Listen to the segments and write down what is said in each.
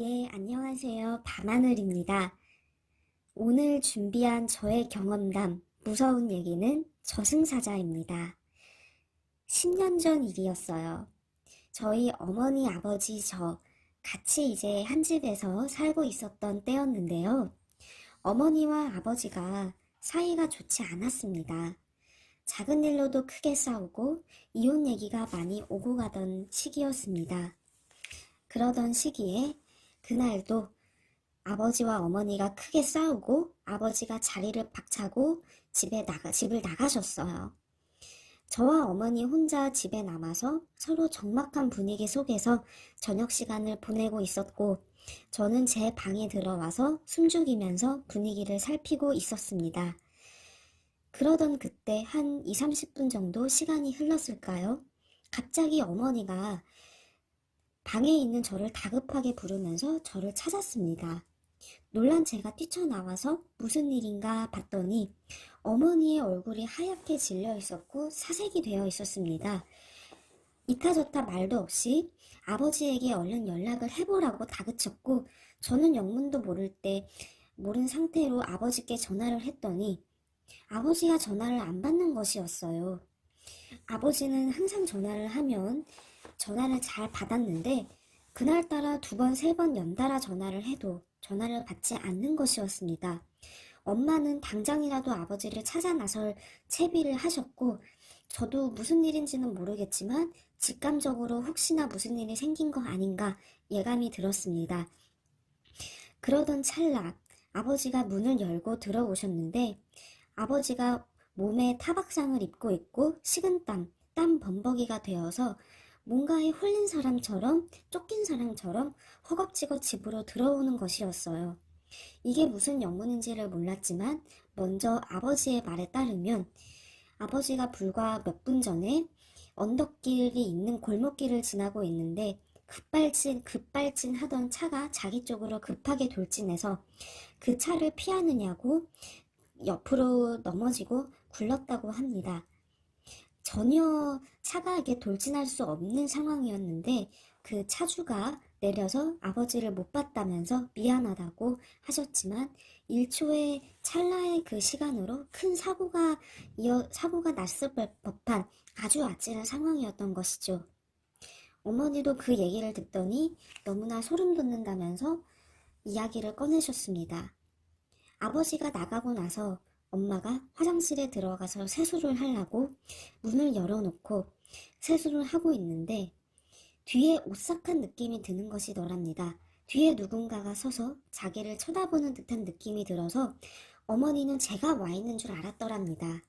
예, 안녕하세요. 밤하늘입니다. 오늘 준비한 저의 경험담, 무서운 얘기는 저승사자입니다. 10년 전 일이었어요. 저희 어머니, 아버지, 같이 이제 한 집에서 살고 있었던 때였는데요. 어머니와 아버지가 사이가 좋지 않았습니다. 작은 일로도 크게 싸우고 이혼 얘기가 많이 오고 가던 시기였습니다. 그러던 시기에 그날도 아버지와 어머니가 크게 싸우고 아버지가 자리를 박차고 집을 나가셨어요. 저와 어머니 혼자 집에 남아서 서로 적막한 분위기 속에서 저녁 시간을 보내고 있었고, 저는 제 방에 들어와서 숨죽이면서 분위기를 살피고 있었습니다. 그러던 그때 한 2, 30분 정도 시간이 흘렀을까요? 갑자기 어머니가 방에 있는 저를 다급하게 부르면서 저를 찾았습니다. 놀란 제가 뛰쳐나와서 무슨 일인가 봤더니 어머니의 얼굴이 하얗게 질려 있었고 사색이 되어 있었습니다. 이타저타 말도 없이 아버지에게 얼른 연락을 해보라고 다그쳤고, 저는 영문도 모른 상태로 아버지께 전화를 했더니 아버지가 전화를 안 받는 것이었어요. 아버지는 항상 전화를 하면 전화를 잘 받았는데 그날따라 두 번, 세 번 연달아 전화를 해도 전화를 받지 않는 것이었습니다. 엄마는 당장이라도 아버지를 찾아 나설 채비를 하셨고, 저도 무슨 일인지는 모르겠지만 직감적으로 혹시나 무슨 일이 생긴 거 아닌가 예감이 들었습니다. 그러던 찰나 아버지가 문을 열고 들어오셨는데, 아버지가 몸에 타박상을 입고 있고 식은땀, 땀 범벅이가 되어서 뭔가에 홀린 사람처럼, 쫓긴 사람처럼 허겁지겁 집으로 들어오는 것이었어요. 이게 무슨 영문인지를 몰랐지만 먼저 아버지의 말에 따르면 아버지가 불과 몇 분 전에 언덕길이 있는 골목길을 지나고 있는데 급발진 하던 차가 자기 쪽으로 급하게 돌진해서 그 차를 피하느냐고 옆으로 넘어지고 굴렀다고 합니다. 전혀 차가 이게 돌진할 수 없는 상황이었는데 그 차주가 내려서 아버지를 못 봤다면서 미안하다고 하셨지만 1초의 찰나의 그 시간으로 큰 사고가 났을 법한 아주 아찔한 상황이었던 것이죠. 어머니도 그 얘기를 듣더니 너무나 소름 돋는다면서 이야기를 꺼내셨습니다. 아버지가 나가고 나서 엄마가 화장실에 들어가서 세수를 하려고 문을 열어놓고 세수를 하고 있는데 뒤에 오싹한 느낌이 드는 것이더랍니다. 뒤에 누군가가 서서 자기를 쳐다보는 듯한 느낌이 들어서 어머니는 제가 와 있는 줄 알았더랍니다.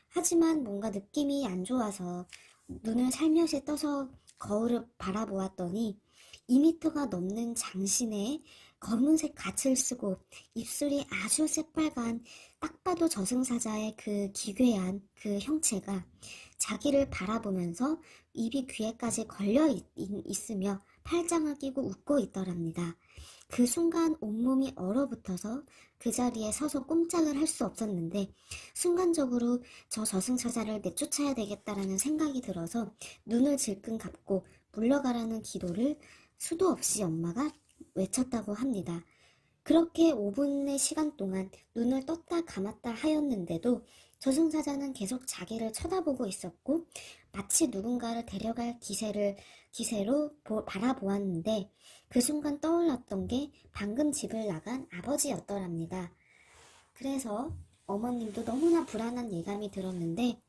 하지만 뭔가 느낌이 안 좋아서 눈을 살며시 떠서 거울을 바라보았더니 2미터가 넘는 장신에 검은색 갓을 쓰고 입술이 아주 새빨간, 딱 봐도 저승사자의 그 기괴한 그 형체가 자기를 바라보면서 입이 귀에까지 있으며 팔짱을 끼고 웃고 있더랍니다. 그 순간 온몸이 얼어붙어서 그 자리에 서서 꼼짝을 할 수 없었는데, 순간적으로 저 저승사자를 내쫓아야 되겠다라는 생각이 들어서 눈을 질끈 감고 물러가라는 기도를 수도 없이 엄마가 외쳤다고 합니다. 그렇게 5분의 시간 동안 눈을 떴다 감았다 하였는데도 저승사자는 계속 자기를 쳐다보고 있었고, 마치 누군가를 데려갈 기세로 바라보았는데, 그 순간 떠올랐던 게 방금 집을 나간 아버지였더랍니다. 그래서 어머님도 너무나 불안한 예감이 들었는데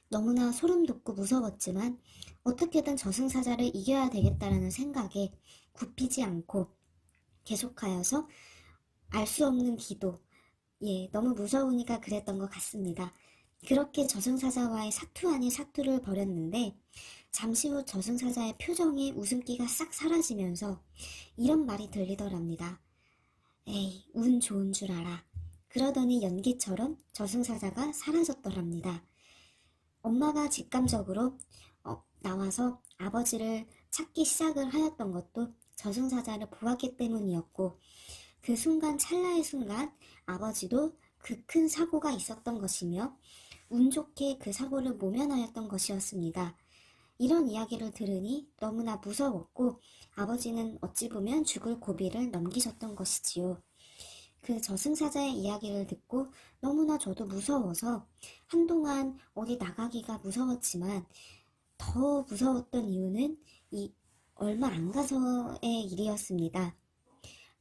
너무나 소름 돋고 무서웠지만 어떻게든 저승사자를 이겨야 되겠다라는 생각에 굽히지 않고 계속하여서 알 수 없는 기도, 너무 무서우니까 그랬던 것 같습니다. 그렇게 저승사자와의 사투 아닌 사투를 벌였는데 잠시 후 저승사자의 표정에 웃음기가 싹 사라지면서 이런 말이 들리더랍니다. 에이, 운 좋은 줄 알아. 그러더니 연기처럼 저승사자가 사라졌더랍니다. 엄마가 직감적으로 나와서 아버지를 찾기 시작을 하였던 것도 저승사자를 보았기 때문이었고, 그 순간 찰나의 순간 아버지도 그 큰 사고가 있었던 것이며 운 좋게 그 사고를 모면하였던 것이었습니다. 이런 이야기를 들으니 너무나 무서웠고 아버지는 어찌 보면 죽을 고비를 넘기셨던 것이지요. 그 저승사자의 이야기를 듣고 너무나 저도 무서워서 한동안 어디 나가기가 무서웠지만 더 무서웠던 이유는 이 얼마 안 가서의 일이었습니다.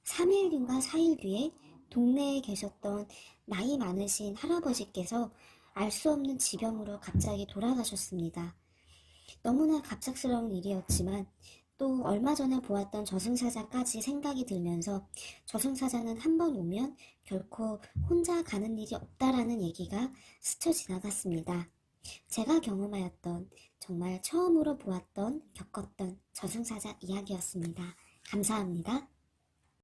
3일 뒤인가 4일 뒤에 동네에 계셨던 나이 많으신 할아버지께서 알 수 없는 지병으로 갑자기 돌아가셨습니다. 너무나 갑작스러운 일이었지만 또 얼마 전에 보았던 저승사자까지 생각이 들면서 저승사자는 한 번 오면 결코 혼자 가는 일이 없다라는 얘기가 스쳐 지나갔습니다. 제가 경험하였던 정말 처음으로 보았던 겪었던 저승사자 이야기였습니다. 감사합니다.